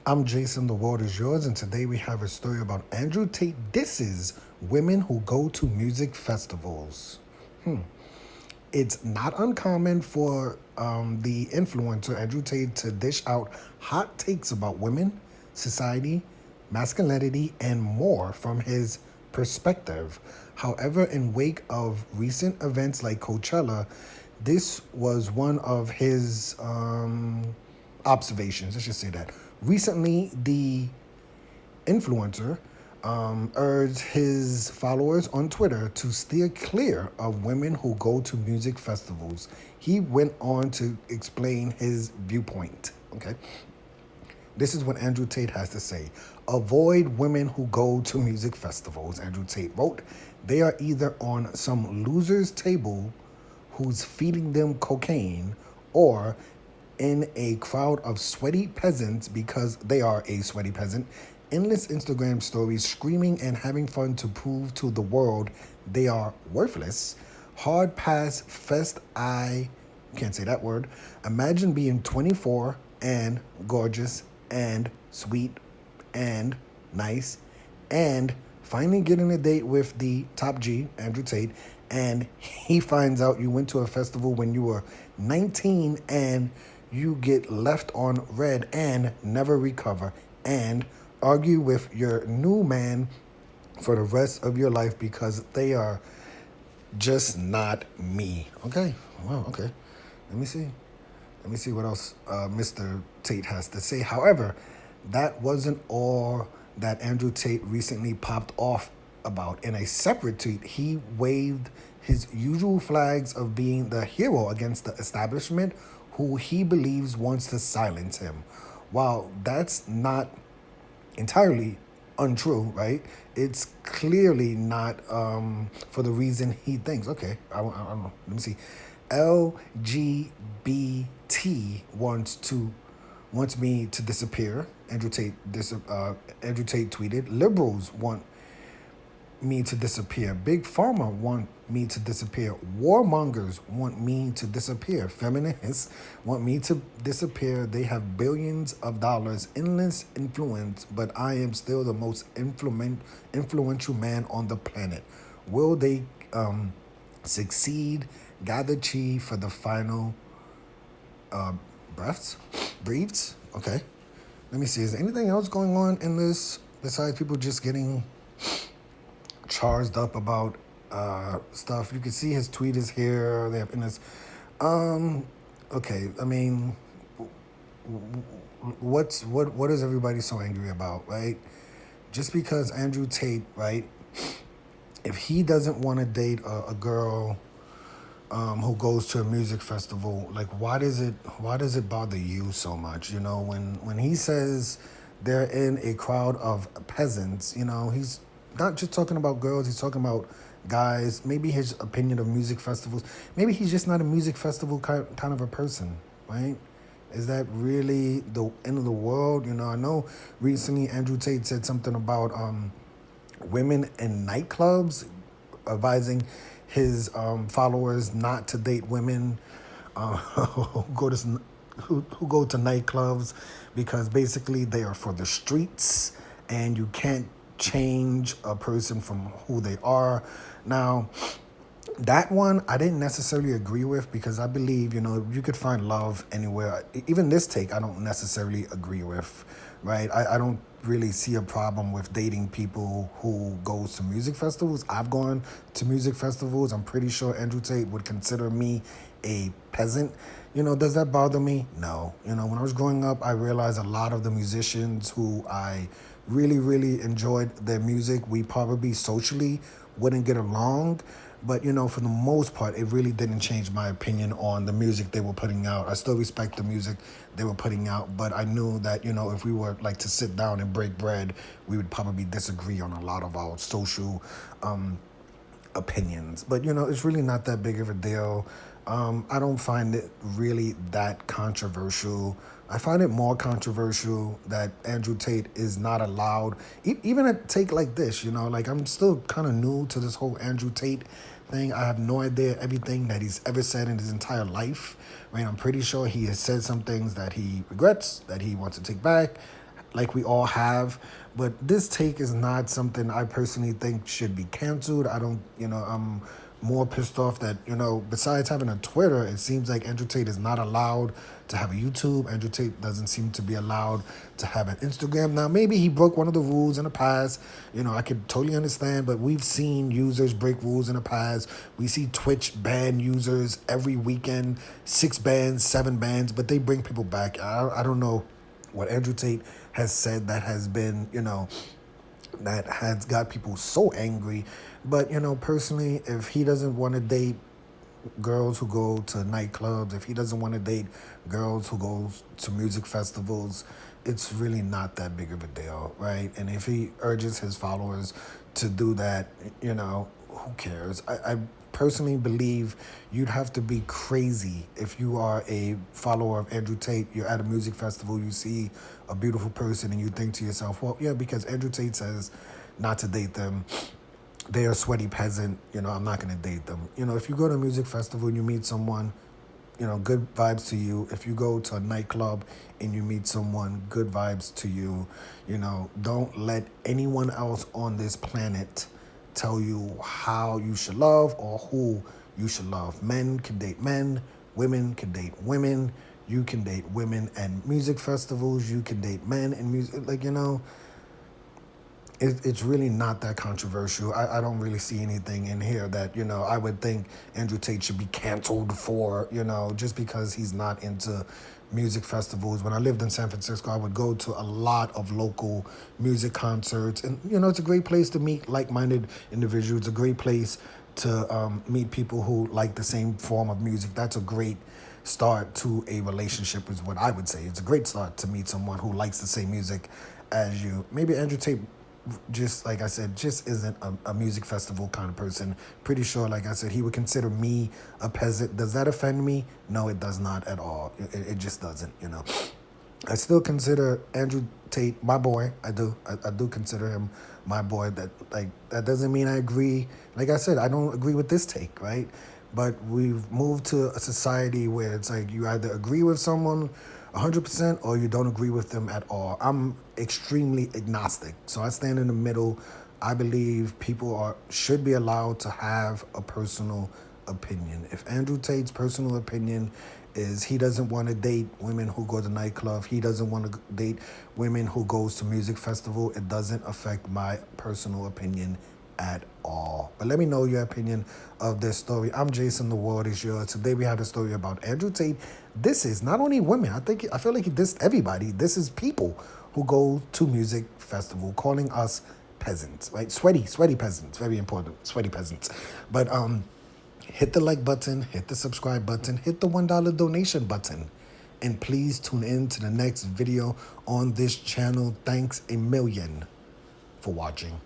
I'm Jason, the world is yours, and today we have a story about Andrew Tate disses women who go to music festivals. It's not uncommon for the influencer Andrew Tate to dish out hot takes about women, society, masculinity, and more from his perspective. However, in wake of recent events like Coachella, this was one of his observations. Let's just say that. Recently, the influencer urged his followers on Twitter to steer clear of women who go to music festivals. He went on to explain his viewpoint. Okay. This is what Andrew Tate has to say. Avoid women who go to music festivals, Andrew Tate wrote. They are either on some loser's table who's feeding them cocaine or in a crowd of sweaty peasants because they are a sweaty peasant. Endless Instagram stories screaming and having fun to prove to the world they are worthless. Hard pass fest I can't say that word. Imagine being 24 and gorgeous and sweet and nice and finally getting a date with the top G, Andrew Tate, and he finds out you went to a festival when you were 19 and you get left on red and never recover and argue with your new man for the rest of your life because they are just not me. Okay, wow, okay. Let me see. Let me see what else Mr. Tate has to say. However, that wasn't all that Andrew Tate recently popped off about. In a separate tweet, he waved his usual flags of being the hero against the establishment who he believes wants to silence him. While that's not entirely untrue, right? It's clearly not for the reason he thinks. Okay, I don't know. Let me see. LGBT wants me to disappear. Andrew Tate tweeted. Liberals want me to disappear. Big Pharma want me to disappear. Warmongers want me to disappear. Feminists want me to disappear. They have billions of dollars, endless influence, but I am still the most influential man on the planet. Will they succeed? Gather chi for the final breaths? Breathes? Okay. Let me see. Is there anything else going on in this besides people just getting charged up about stuff? You can see his tweet is here. They have in this. Okay. I mean, what is everybody so angry about, right? Just because Andrew Tate, right? If he doesn't want to date a girl who goes to a music festival, like why does it bother you so much? You know, when he says they're in a crowd of peasants, you know, he's not just talking about girls, he's talking about guys. Maybe his opinion of music festivals, maybe he's just not a music festival kind of a person, right? Is that really the end of the world? You know, I know recently Andrew Tate said something about women in nightclubs, advising his followers not to date women who go to nightclubs because basically they are for the streets and you can't change a person from who they are. Now, that one I didn't necessarily agree with because I believe, you know, you could find love anywhere. Even this take I don't necessarily agree with, right? I don't really see a problem with dating people who goes to music festivals. I've gone to music festivals. I'm pretty sure Andrew Tate would consider me a peasant. You know, does that bother me? No. You know, when I was growing up, I realized a lot of the musicians who I really enjoyed their music, we probably socially wouldn't get along. But, you know, for the most part, it really didn't change my opinion on the music they were putting out. I still respect the music they were putting out, but I knew that, you know, if we were like to sit down and break bread, we would probably disagree on a lot of our social opinions. But, you know, it's really not that big of a deal. I don't find it really that controversial. I find it more controversial that Andrew Tate is not allowed, even a take like this, you know, like I'm still kind of new to this whole Andrew Tate thing. I have no idea everything that he's ever said in his entire life. I mean, I'm pretty sure he has said some things that he regrets, that he wants to take back. like we all have. But this take is not something I personally think should be canceled. I don't, I'm more pissed off that, besides having a Twitter, it seems like Andrew Tate is not allowed to have a YouTube. Andrew Tate doesn't seem to be allowed to have an Instagram. Now, maybe he broke one of the rules in the past. I could totally understand, but we've seen users break rules in the past. We see Twitch ban users every weekend, 6 bans, 7 bans, but they bring people back. I don't know what Andrew Tate has said that has been, that has got people so angry. But, personally, if he doesn't want to date girls who go to nightclubs, if he doesn't want to date girls who go to music festivals, it's really not that big of a deal, right? And if he urges his followers to do that, who cares? I personally believe you'd have to be crazy if you are a follower of Andrew Tate. You're at a music festival, you see a beautiful person, and you think to yourself, well, yeah, because Andrew Tate says not to date them, they're a sweaty peasant, I'm not going to date them. If you go to a music festival and you meet someone, good vibes to you. If you go to a nightclub and you meet someone, good vibes to you. Don't let anyone else on this planet tell you how you should love or who you should love. Men can date men, women can date women, you can date women and music festivals, you can date men and music, it's really not that controversial. I don't really see anything in here that, I would think Andrew Tate should be canceled for, just because he's not into music festivals. When I lived in San Francisco, I would go to a lot of local music concerts. And, it's a great place to meet like-minded individuals. It's a great place to meet people who like the same form of music. That's a great start to a relationship is what I would say. It's a great start to meet someone who likes the same music as you. Maybe Andrew Tate, just like I said, just isn't a music festival kind of person. Pretty sure, like I said, he would consider me a peasant. Does that offend me? No, it does not at all. It just doesn't, I still consider Andrew Tate my boy. I do. I do consider him my boy. That doesn't mean I agree. Like I said, I don't agree with this take, right? But we've moved to a society where it's like you either agree with someone 100% or you don't agree with them at all. I'm extremely agnostic, so I stand in the middle. I believe people should be allowed to have a personal opinion. If Andrew Tate's personal opinion is he doesn't want to date women who go to nightclub, he doesn't want to date women who goes to music festival, it doesn't affect my personal opinion at all. But let me know your opinion of this story. I'm Jason, the world is yours. Today we had a story about Andrew Tate. This is not only women. I feel like he dissed everybody. This is people who go to music festival, calling us peasants, right? Sweaty peasants. Very important. Sweaty peasants. But hit the like button, hit the subscribe button, hit the $1 donation button. And please tune in to the next video on this channel. Thanks a million for watching.